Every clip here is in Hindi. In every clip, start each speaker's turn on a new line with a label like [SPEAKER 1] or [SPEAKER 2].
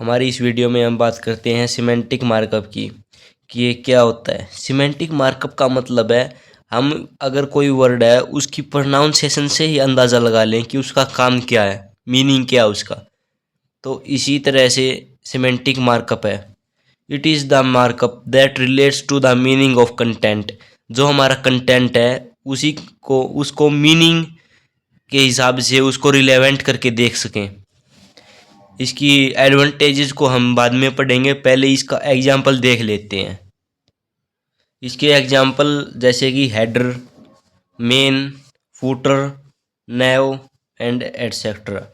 [SPEAKER 1] हमारी इस वीडियो में हम बात करते हैं सिमेंटिक मार्कअप की कि ये क्या होता है। सिमेंटिक मार्कअप का मतलब है हम अगर कोई वर्ड है उसकी प्रोनाउंसिएशन से ही अंदाज़ा लगा लें कि उसका काम क्या है, मीनिंग क्या है उसका। तो इसी तरह से सिमेंटिक मार्कअप है। It is the markup that relates to the meaning of content. जो हमारा कंटेंट है उसी को उसको मीनिंग के हिसाब से उसको रिलेवेंट करके देख सकें। इसकी एडवांटेजेस को हम बाद में पढ़ेंगे, पहले इसका एग्जाम्पल देख लेते हैं। इसके एग्जाम्पल जैसे कि header, main, footer, naive and etcetera.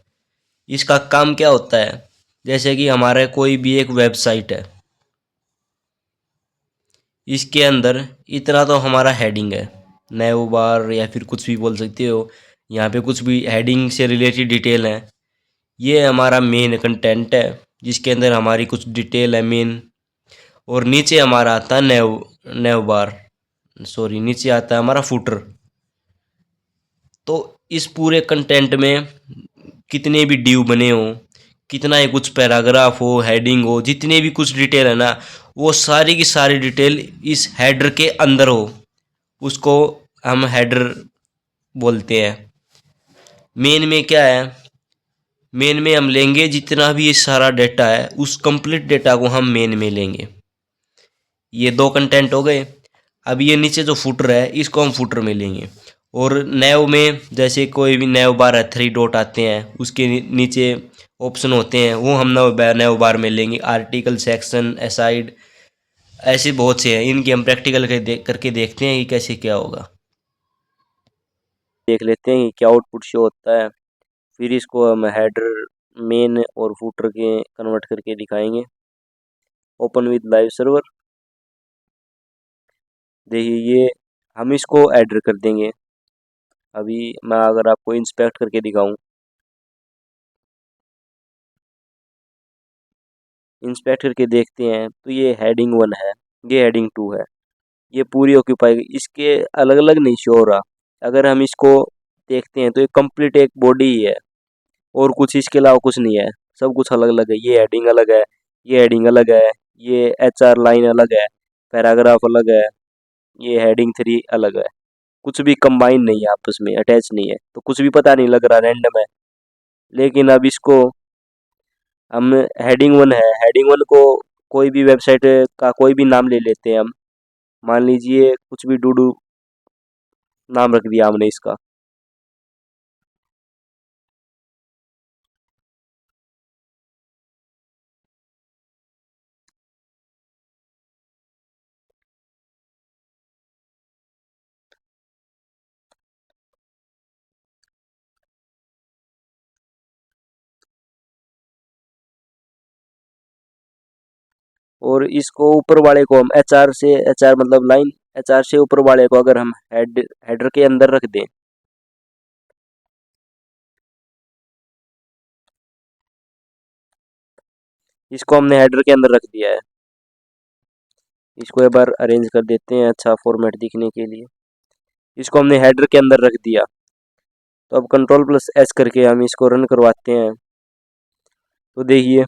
[SPEAKER 1] इसका काम क्या होता है? जैसे कि हमारे कोई भी एक वेबसाइट है, इसके अंदर इतना तो हमारा हेडिंग है, नैव बार या फिर कुछ भी बोल सकते हो। यहाँ पे कुछ भी हेडिंग से रिलेटेड डिटेल है। ये हमारा मेन कंटेंट है जिसके अंदर हमारी कुछ डिटेल है मेन। और नीचे हमारा आता है नेव बार, सॉरी नीचे आता है हमारा फुटर। तो इस पूरे कंटेंट में कितने भी ड्यू बने हो, कितना ही कुछ पैराग्राफ हो, हेडिंग हो, जितने भी कुछ डिटेल है ना, वो सारी की सारी डिटेल इस हेडर के अंदर हो, उसको हम हेडर बोलते हैं। मेन में क्या है? मेन में हम लेंगे जितना भी ये सारा डेटा है, उस कंप्लीट डेटा को हम मेन में लेंगे। ये दो कंटेंट हो गए। अब ये नीचे जो फुटर है इसको हम फुटर में लेंगे। और नैव में जैसे कोई भी नैव बार है, 3 डॉट आते हैं, उसके नीचे ऑप्शन होते हैं, वो हम नैव बार में लेंगे। आर्टिकल, सेक्शन, असाइड, ऐसे बहुत से हैं। इनकी हम प्रैक्टिकल करके देखते हैं कि कैसे क्या होगा। देख लेते हैं कि क्या आउटपुट शो होता है। फिर इसको हम हेडर, मेन और फुटर के कन्वर्ट करके दिखाएंगे। Open with live server. देखिए ये हम इसको एडर कर देंगे। अभी मैं अगर आपको इंस्पेक्ट करके दिखाऊं, इंस्पेक्ट करके देखते हैं तो ये हेडिंग 1 है, ये हेडिंग 2 है, ये पूरी ऑक्यूपाई, इसके अलग अलग नहीं शो हो रहा। अगर हम इसको देखते हैं तो ये कंप्लीट एक बॉडी ही है और कुछ इसके अलावा कुछ नहीं है, सब कुछ अलग अलग है। ये हेडिंग अलग है, ये हेडिंग अलग है, ये HR लाइन अलग है, पैराग्राफ अलग है, ये हेडिंग 3 अलग है। कुछ भी कंबाइन नहीं है, आपस में अटैच नहीं है, तो कुछ भी पता नहीं लग रहा, रैंडम है। लेकिन अब इसको हम हेडिंग 1 है, हेडिंग 1 को कोई भी वेबसाइट का कोई भी नाम ले लेते हैं हम। मान लीजिए कुछ भी डूडू नाम रख दिया हमने इसका। और इसको ऊपर वाले को हम HR से, HR मतलब लाइन, HR से ऊपर वाले को अगर हम हेडर के अंदर रख दें, इसको हमने हेडर के अंदर रख दिया है। इसको एक बार अरेंज कर देते हैं अच्छा फॉर्मेट दिखने के लिए। इसको हमने हेडर के अंदर रख दिया। तो अब Ctrl+S करके हम इसको रन करवाते हैं। तो देखिए,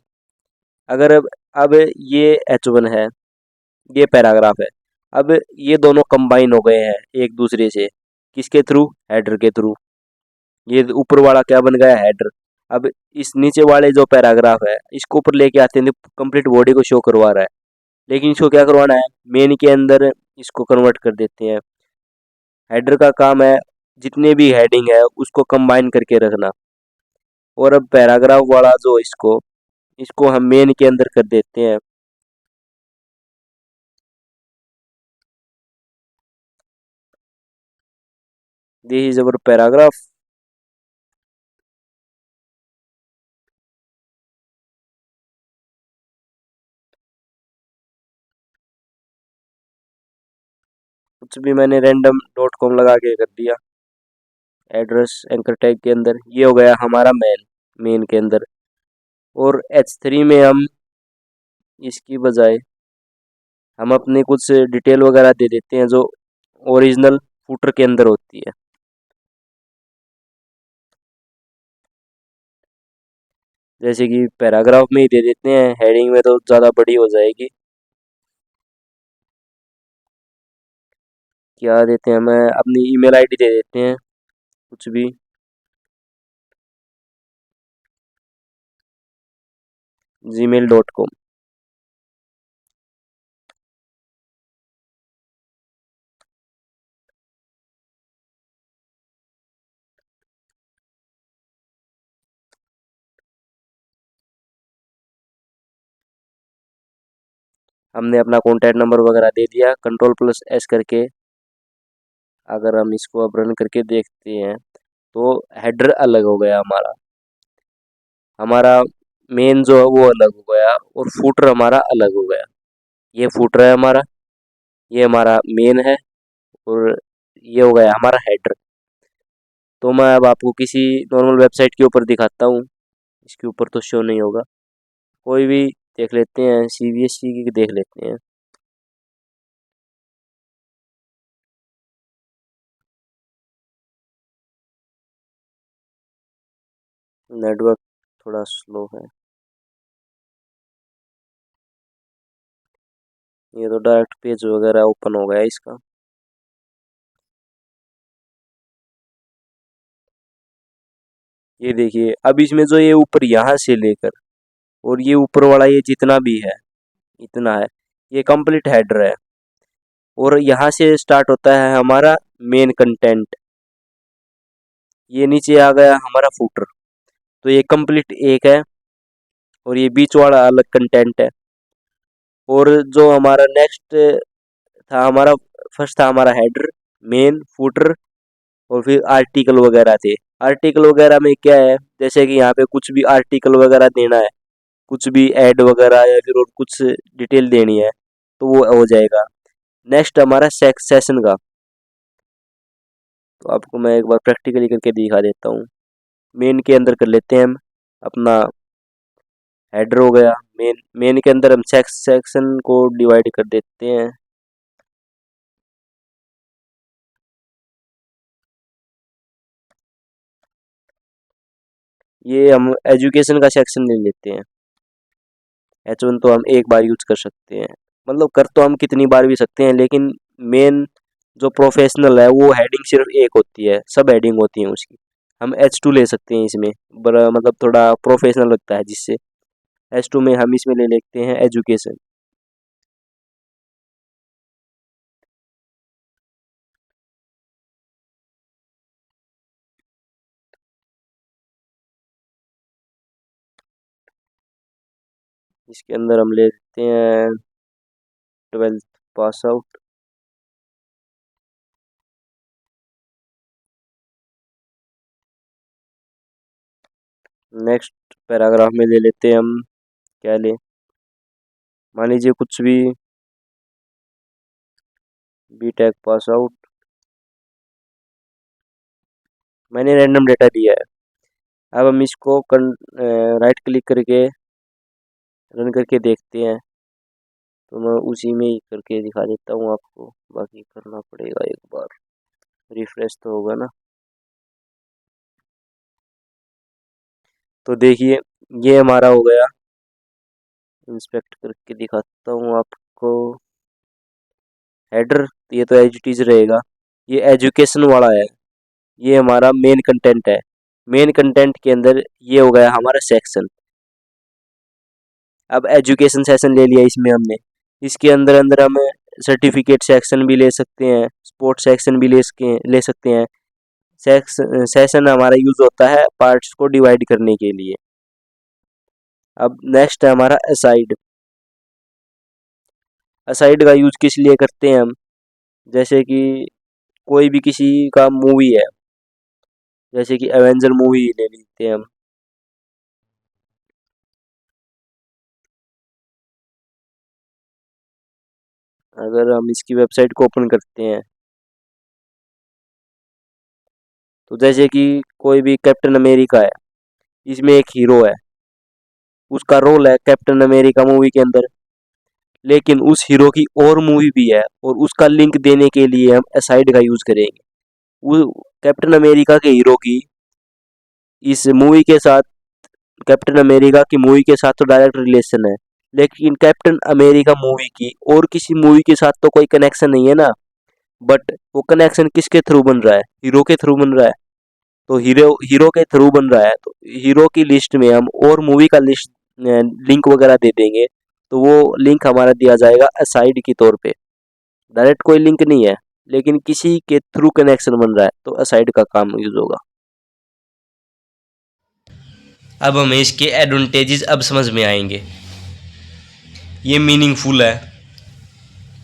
[SPEAKER 1] अगर अब ये H1 है, ये पैराग्राफ है। अब ये दोनों कंबाइन हो गए हैं एक दूसरे से, किसके थ्रू? हेडर के थ्रू। ये ऊपर वाला क्या बन गया? हेडर। अब इस नीचे वाले जो पैराग्राफ है इसको ऊपर लेके आते हैं, कंप्लीट बॉडी को शो करवा रहा है। लेकिन इसको क्या करवाना है? मेन के अंदर इसको कन्वर्ट कर देते हैं। हेडर का काम है जितने भी हेडिंग है उसको कंबाइन करके रखना। और अब पैराग्राफ वाला जो इसको इसको हम मेन के अंदर कर देते हैं। This is our paragraph. कुछ भी मैंने random.com लगा के कर दिया एड्रेस एंकर टैग के अंदर। ये हो गया हमारा मेन के अंदर। और H3 में हम इसकी बजाय हम अपने कुछ डिटेल वगैरह दे देते हैं जो ओरिजिनल फुटर के अंदर होती है। जैसे कि पैराग्राफ में ही दे देते हैं, हेडिंग में तो ज़्यादा बड़ी हो जाएगी। क्या देते हैं, हमें अपनी ईमेल आईडी दे देते हैं कुछ भी, gmail.com। हमने अपना कॉन्टैक्ट नंबर वगैरह दे दिया, Ctrl+S करके अगर हम इसको अब रन करके देखते हैं तो हेडर अलग हो गया हमारा, हमारा मेन जो है वो अलग हो गया और फूटर हमारा अलग हो गया। ये फूटर है हमारा, ये हमारा मेन है और ये हो गया हमारा हेडर। तो मैं अब आपको किसी नॉर्मल वेबसाइट के ऊपर दिखाता हूँ, इसके ऊपर तो शो नहीं होगा, कोई भी देख लेते हैं, CBSE की देख लेते हैं। नेटवर्क थोड़ा स्लो है। ये तो डायरेक्ट पेज वगैरह ओपन हो गया इसका। ये देखिए, अब इसमें जो ये ऊपर यहाँ से लेकर और ये ऊपर वाला ये जितना भी है इतना है, ये कंप्लीट हेडर है और यहाँ से स्टार्ट होता है हमारा मेन कंटेंट। ये नीचे आ गया हमारा फूटर, तो ये कंप्लीट एक है और ये बीच वाला अलग कंटेंट है। और जो हमारा नेक्स्ट था, हमारा फर्स्ट था हमारा हेडर, मेन, फूटर और फिर आर्टिकल वगैरह थे। आर्टिकल वगैरह में क्या है, जैसे कि यहाँ पे कुछ भी आर्टिकल वगैरह देना है, कुछ भी ऐड वगैरह या फिर और कुछ डिटेल देनी है तो वो हो जाएगा। नेक्स्ट हमारा सेशन का, तो आपको मैं एक बार प्रैक्टिकली करके दिखा देता हूँ। मेन के अंदर कर लेते हैं हम अपना हेडर हो गया, मेन के अंदर हम सेक्शन को डिवाइड कर देते हैं। ये हम एजुकेशन का सेक्शन ले लेते हैं। H1 तो हम एक बार यूज कर सकते हैं, मतलब कर तो हम कितनी बार भी सकते हैं, लेकिन मेन जो प्रोफेशनल है वो हेडिंग सिर्फ एक होती है, सब हेडिंग होती है उसकी। हम H2 ले सकते हैं इसमें, बड़ा मतलब थोड़ा प्रोफेशनल लगता है जिससे। H2 में हम इसमें ले लेते हैं एजुकेशन। इसके अंदर हम ले लेते हैं 12th pass out. Next paragraph में ले लेते हैं हम, क्या ले, मान लीजिए कुछ भी, B.Tech पास आउट। मैंने रैंडम डेटा दिया है। अब हम इसको राइट क्लिक करके रन करके देखते हैं, तो मैं उसी में ही करके दिखा देता हूँ आपको, बाकी करना पड़ेगा एक बार, रिफ्रेश तो होगा ना। तो देखिए, ये हमारा हो गया, इंस्पेक्ट करके दिखाता हूँ आपको। हेडर ये तो एज इट इज रहेगा, ये एजुकेशन वाला है, ये हमारा मेन कंटेंट है। मेन कंटेंट के अंदर ये हो गया हमारा सेक्शन। अब एजुकेशन सेशन ले लिया इसमें हमने, इसके अंदर अंदर हम सर्टिफिकेट सेक्शन भी ले सकते हैं, स्पोर्ट्स सेक्शन भी ले सकते हैं। सेशन हमारा यूज होता है पार्ट्स को डिवाइड करने के लिए। अब नेक्स्ट है हमारा असाइड। असाइड का यूज किस लिए करते हैं हम, जैसे कि कोई भी किसी का मूवी है, जैसे कि एवेंजर मूवी ले लेते हैं हम। अगर हम इसकी वेबसाइट को ओपन करते हैं, तो जैसे कि कोई भी कैप्टन अमेरिका है, इसमें एक हीरो है, उसका रोल है कैप्टन अमेरिका मूवी के अंदर, लेकिन उस हीरो की और मूवी भी है और उसका लिंक देने के लिए हम असाइड का यूज करेंगे। वो कैप्टन अमेरिका के हीरो की इस मूवी के साथ कैप्टन अमेरिका की मूवी के साथ तो डायरेक्ट रिलेशन है, लेकिन कैप्टन अमेरिका मूवी की और किसी मूवी के साथ तो कोई कनेक्शन नहीं है ना। बट वो कनेक्शन किसके थ्रू बन रहा है? हीरो के थ्रू बन रहा है। तो हीरो हीरो के थ्रू बन रहा है, तो हीरो की लिस्ट में हम और मूवी का लिस्ट लिंक वगैरह दे देंगे, तो वो लिंक हमारा दिया जाएगा असाइड के तौर पे। डायरेक्ट कोई लिंक नहीं है, लेकिन किसी के थ्रू कनेक्शन बन रहा है, तो असाइड का काम यूज होगा। अब हमें इसके एडवांटेजेस अब समझ में आएंगे। ये मीनिंगफुल है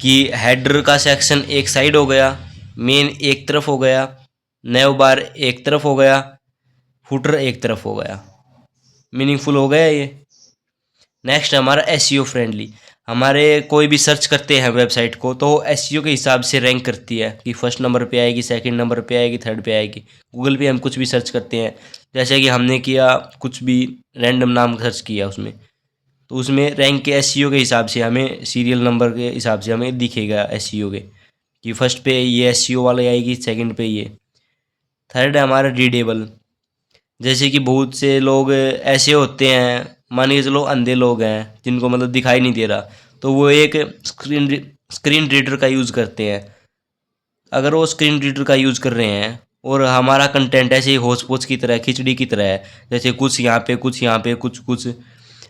[SPEAKER 1] कि हेडर का सेक्शन एक साइड हो गया, मेन एक तरफ हो गया, नेव बार एक तरफ हो गया, फुटर एक तरफ हो गया। मीनिंगफुल हो गया ये। नेक्स्ट हमारा एसईओ फ्रेंडली। हमारे कोई भी सर्च करते हैं वेबसाइट को, तो एसईओ के हिसाब से रैंक करती है कि फर्स्ट नंबर पे आएगी, सेकंड नंबर पे आएगी, थर्ड पे आएगी। गूगल पे हम कुछ भी सर्च करते हैं, जैसे कि हमने किया कुछ भी रैंडम नाम सर्च किया उसमें, तो उसमें रैंक के एसईओ के हिसाब से हमें सीरियल नंबर के हिसाब से हमें दिखेगा एसईओ के, कि फर्स्ट पे ये एसईओ वाले आएगी, सेकंड पे ये। थर्ड है हमारा रीडेबल। जैसे कि बहुत से लोग ऐसे होते हैं, मान के चलो अंधे लोग हैं जिनको मतलब दिखाई नहीं दे रहा, तो वो एक स्क्रीन रीडर का यूज़ करते हैं। अगर वो स्क्रीन रीडर का यूज़ कर रहे हैं और हमारा कंटेंट ऐसे ही होच पोच की तरह, खिचड़ी की तरह है, जैसे कुछ यहाँ पे कुछ यहाँ पे कुछ कुछ,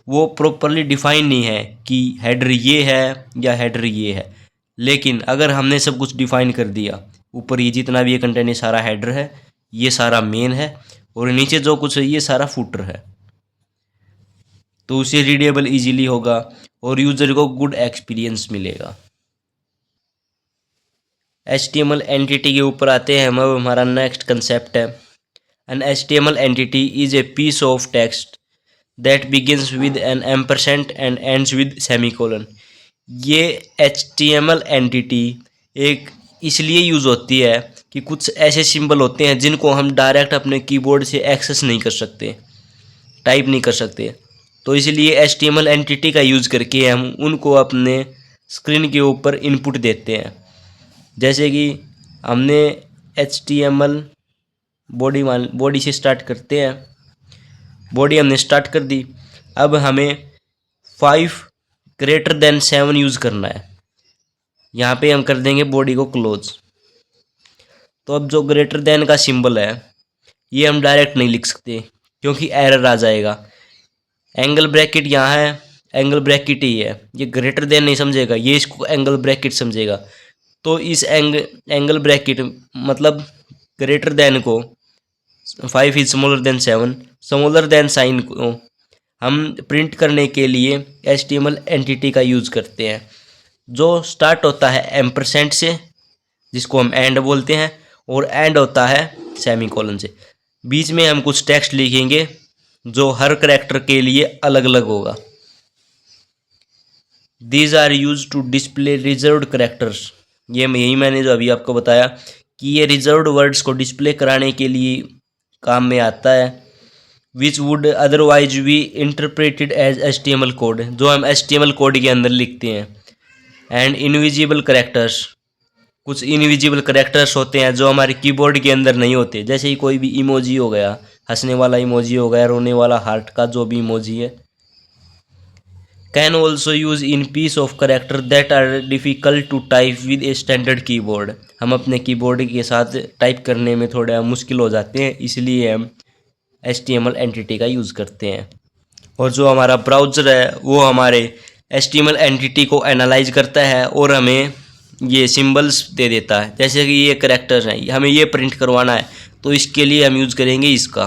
[SPEAKER 1] वो प्रॉपरली डिफाइन नहीं है कि हेडर ये है या हेडर ये है। लेकिन अगर हमने सब कुछ डिफाइन कर दिया, ऊपर ये जितना भी ये कंटेंट, ये सारा हेडर है, ये सारा मेन है, और नीचे जो कुछ है ये सारा फुटर है, तो उसे रीडेबल इजीली होगा और यूज़र को गुड एक्सपीरियंस मिलेगा। HTML एंटिटी के ऊपर आते हैं हम। अब हमारा नेक्स्ट कंसेप्ट है, an HTML entity is a piece of text that begins with an ampersand and ends with semicolon. ये HTML एंटिटी एक इसलिए यूज़ होती है कि कुछ ऐसे सिंबल होते हैं जिनको हम डायरेक्ट अपने कीबोर्ड से एक्सेस नहीं कर सकते, टाइप नहीं कर सकते, तो इसलिए HTML एंटिटी का यूज़ करके हम उनको अपने स्क्रीन के ऊपर इनपुट देते हैं। जैसे कि हमने HTML बॉडी से स्टार्ट करते हैं, बॉडी हमने स्टार्ट कर दी। अब हमें 5 > 7 यूज़ करना है। यहाँ पे हम कर देंगे बॉडी को क्लोज। तो अब जो ग्रेटर देन का सिंबल है ये हम डायरेक्ट नहीं लिख सकते, क्योंकि एरर आ जाएगा। एंगल ब्रैकेट यहाँ है, एंगल ब्रैकेट ही है, ये ग्रेटर देन नहीं समझेगा, ये इसको एंगल ब्रैकेट समझेगा। तो इस एंगल ब्रैकेट मतलब ग्रेटर देन को 5 is smaller than 7, smaller than sign को हम प्रिंट करने के लिए HTML एंटिटी का यूज़ करते हैं, जो स्टार्ट होता है एम्परसेंट से, जिसको हम एंड बोलते हैं, और एंड होता है सेमीकोलन से। बीच में हम कुछ टेक्स्ट लिखेंगे जो हर करैक्टर के लिए अलग अलग होगा। These are used to display reserved characters. ये यही मैंने जो अभी आपको बताया कि ये रिजर्व्ड वर्ड्स को डिस्प्ले कराने के लिए काम में आता है। Which would otherwise be interpreted as HTML code, जो हम HTML कोड के अंदर लिखते हैं। एंड इनविजिबल करेक्टर्स, कुछ इनविजिबल करेक्टर्स होते हैं जो हमारे कीबोर्ड के अंदर नहीं होते, जैसे ही कोई भी इमोजी हो गया, हंसने वाला इमोजी हो गया, रोने वाला हार्ट का जो भी इमोजी है। Can also use in piece of character that are difficult to type with a standard keyboard. हम अपने कीबोर्ड के साथ टाइप करने में थोड़ा मुश्किल हो जाते हैं, इसलिए हम HTML एंटिटी का यूज़ करते हैं। और जो हमारा ब्राउज़र है वो हमारे HTML एंटिटी को एनालाइज करता है और हमें ये सिंबल्स दे देता है। जैसे कि ये करेक्टर्स हैं, हमें ये प्रिंट करवाना है, तो इसके लिए हम यूज़ करेंगे इसका।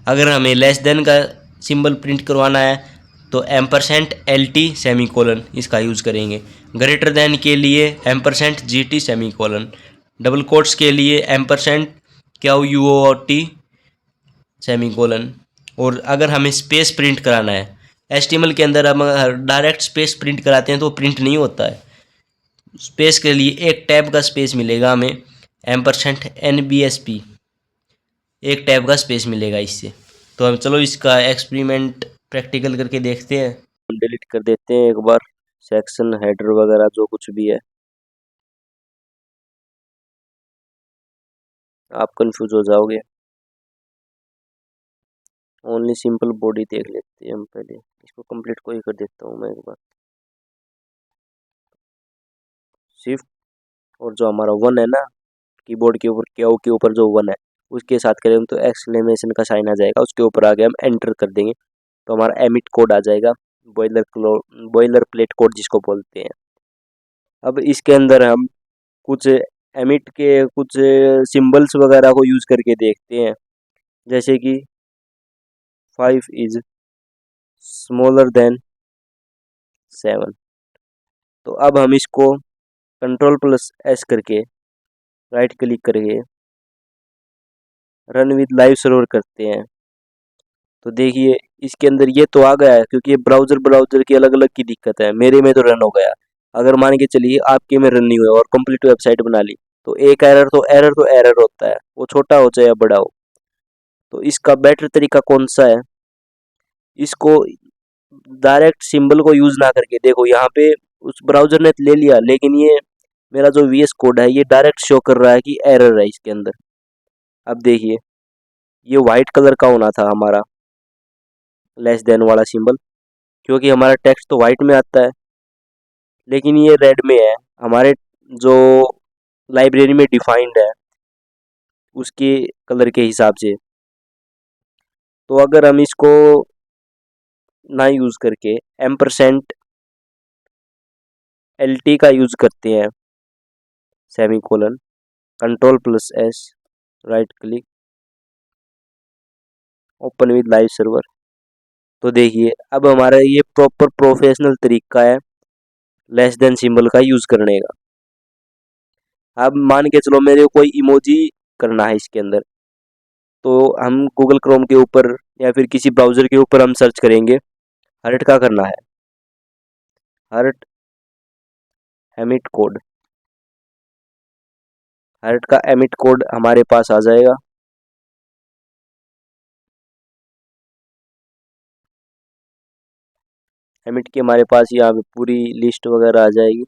[SPEAKER 1] अगर हमें लेस देन का सिंबल प्रिंट करवाना है तो %LT सेमीकोलन इसका यूज़ करेंगे। ग्रेटर देन के लिए %GT सेमीकोलन। डबल कोट्स के लिए $QUOT सेमीकोलन। और अगर हमें स्पेस प्रिंट कराना है, HTML के अंदर हम डायरेक्ट स्पेस प्रिंट कराते हैं तो प्रिंट नहीं होता है। स्पेस के लिए एक टैब का स्पेस मिलेगा हमें, %NBSP, एक टैब का स्पेस मिलेगा इससे। तो हम चलो इसका एक्सपेरिमेंट प्रैक्टिकल करके देखते हैं। डिलीट कर देते हैं एक बार सेक्शन हेडर वगैरह जो कुछ भी है, आप कंफ्यूज हो जाओगे। ओनली सिंपल बॉडी देख लेते हैं हम पहले। इसको कंप्लीट को ही कर देता हूँ मैं एक बार। शिफ्ट और जो हमारा वन है ना, कीबोर्ड के ऊपर के ऊपर जो वन है उसके साथ करेंगे तो एक्सक्लेमेशन का साइन आ जाएगा, उसके ऊपर आगे हम एंटर कर देंगे तो हमारा एमिट कोड आ जाएगा। बॉयलर प्लेट कोड जिसको बोलते हैं। अब इसके अंदर हम कुछ एमिट के कुछ सिंबल्स वगैरह को यूज करके देखते हैं, जैसे कि 5 इज स्मॉलर देन 7। तो अब हम इसको कंट्रोल+S करके राइट क्लिक करके रन विद लाइव सर्वर करते हैं। तो देखिए इसके अंदर ये तो आ गया है, क्योंकि ये ब्राउजर की अलग अलग की दिक्कत है। मेरे में तो रन हो गया। अगर मान के चलिए आपके में रन नहीं हुआ और कंप्लीट वेबसाइट बना ली तो एक एरर होता है, वो छोटा हो चाहे बड़ा हो। तो इसका बेटर तरीका कौन सा है, इसको डायरेक्ट सिंबल को यूज ना करके, देखो यहाँ पे उस ब्राउजर ने ले लिया, लेकिन ये मेरा जो वीएस कोड है ये डायरेक्ट शो कर रहा है कि एरर है इसके अंदर। अब देखिए ये व्हाइट कलर का होना था हमारा लेस देन वाला सिंबल, क्योंकि हमारा टेक्स्ट तो व्हाइट में आता है, लेकिन ये रेड में है हमारे जो लाइब्रेरी में डिफाइंड है उसके कलर के हिसाब से। तो अगर हम इसको ना यूज करके %LT का यूज करते हैं, semicolon control S right click open with live server, तो देखिए अब हमारा ये प्रॉपर प्रोफेशनल तरीका है लेस देन सिंबल का यूज करने का। अब मान के चलो मेरे को कोई इमोजी करना है इसके अंदर, तो हम गूगल क्रोम के ऊपर या फिर किसी ब्राउजर के ऊपर हम सर्च करेंगे, हर्ट का करना है, हर्ट एमिट कोड, हर्ट का एमिट कोड हमारे पास आ जाएगा। एमिट की हमारे पास यहाँ पे पूरी लिस्ट वगैरह आ जाएगी।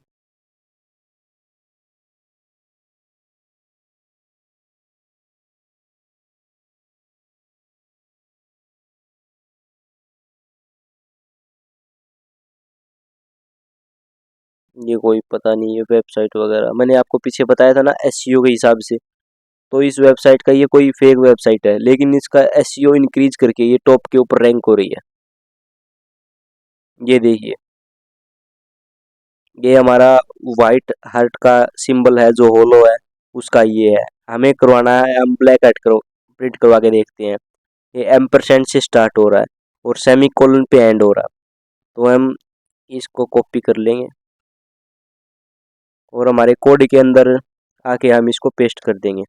[SPEAKER 1] ये कोई पता नहीं है वेबसाइट वगैरह, मैंने आपको पीछे बताया था ना एसईओ के हिसाब से, तो इस वेबसाइट का ये कोई फेक वेबसाइट है, लेकिन इसका एसईओ इंक्रीज करके ये टॉप के ऊपर रैंक हो रही है। ये देखिए ये हमारा वाइट हार्ट का सिंबल है जो होलो है उसका ये है, हमें करवाना है, हम ब्लैक हार्ट करो प्रिंट करवा के देखते हैं। ये M% से स्टार्ट हो रहा है और सेमी कोलन पे एंड हो रहा है, तो हम इसको कॉपी कर लेंगे और हमारे कोड के अंदर आके हम इसको पेस्ट कर देंगे।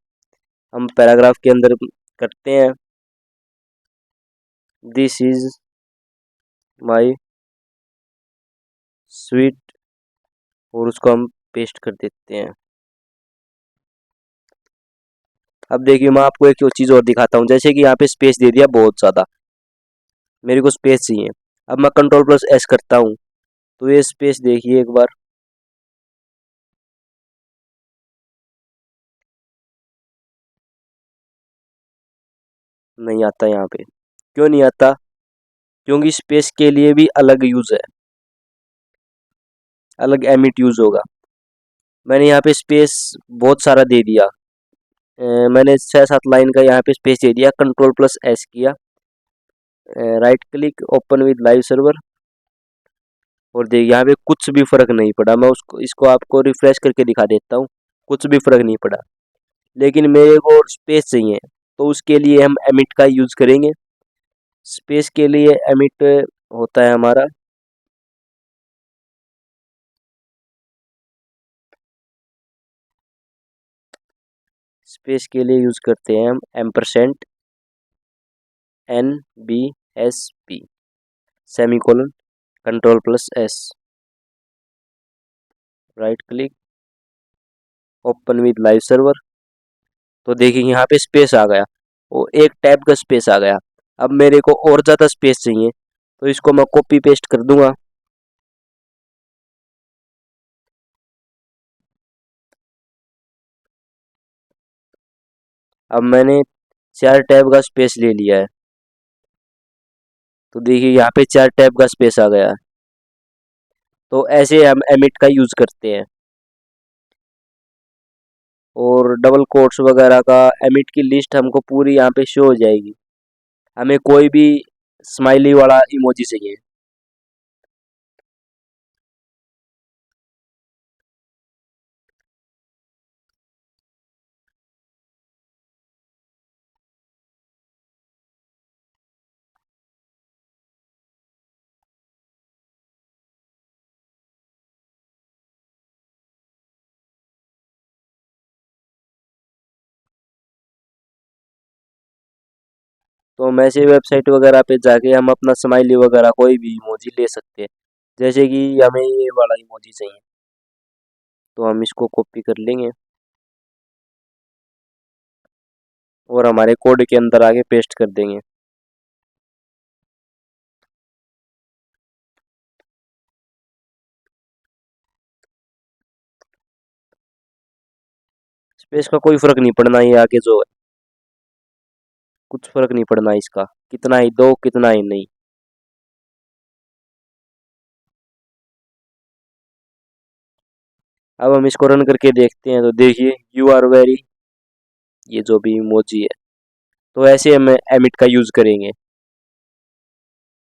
[SPEAKER 1] हम पैराग्राफ के अंदर करते हैं दिस इज माई स्वीट और उसको हम पेस्ट कर देते हैं। अब देखिए मैं आपको एक चीज़ और दिखाता हूँ, जैसे कि यहाँ पे स्पेस दे दिया बहुत ज़्यादा, मेरे को स्पेस चाहिए। अब मैं कंट्रोल+S करता हूँ तो ये स्पेस देखिए एक बार, नहीं आता यहाँ पे। क्यों नहीं आता, क्योंकि स्पेस के लिए भी अलग यूज़ है, अलग एमिट यूज़ होगा। मैंने यहाँ पे स्पेस बहुत सारा दे दिया, मैंने 6-7 लाइन का यहाँ पे स्पेस दे दिया, कंट्रोल+S किया, right click open with live server, और देखिए यहाँ पे कुछ भी फर्क नहीं पड़ा। मैं उसको इसको आपको रिफ्रेश करके दिखा देता हूँ, कुछ भी फर्क नहीं पड़ा। लेकिन मेरे को स्पेस चाहिए तो उसके लिए हम एमिट का यूज़ करेंगे। स्पेस के लिए एमिट होता है हमारा स्पेस के लिए यूज़ करते हैं हम %NBSP semicolon control S right click open with live server, तो देखिए यहाँ पे स्पेस आ गया, वो एक टैब का स्पेस आ गया। अब मेरे को और ज़्यादा स्पेस चाहिए तो इसको मैं कॉपी पेस्ट कर दूंगा। अब मैंने 4 टैब का स्पेस ले लिया है, तो देखिए यहाँ पे 4 टैब का स्पेस आ गया। तो ऐसे हम एमिट का यूज करते हैं। और डबल कोट्स वगैरह का एमिट की लिस्ट हमको पूरी यहाँ पे शो हो जाएगी। हमें कोई भी स्माइली वाला इमोजी चाहिए। तो हम ऐसे वेबसाइट वगैरह पे जाके हम अपना स्माइली वगैरह कोई भी इमोजी ले सकते हैं। जैसे कि हमें ये वाला इमोजी चाहिए, तो हम इसको कॉपी कर लेंगे और हमारे कोड के अंदर आके पेस्ट कर देंगे। स्पेस का कोई फर्क नहीं पड़ना, ये आगे जो है कुछ फर्क नहीं पड़ना इसका, कितना ही दो कितना ही नहीं। अब हम इसको रन करके देखते हैं, तो देखिए यू आर वेरी, ये जो भी इमोजी है। तो ऐसे हम एमिट का यूज करेंगे।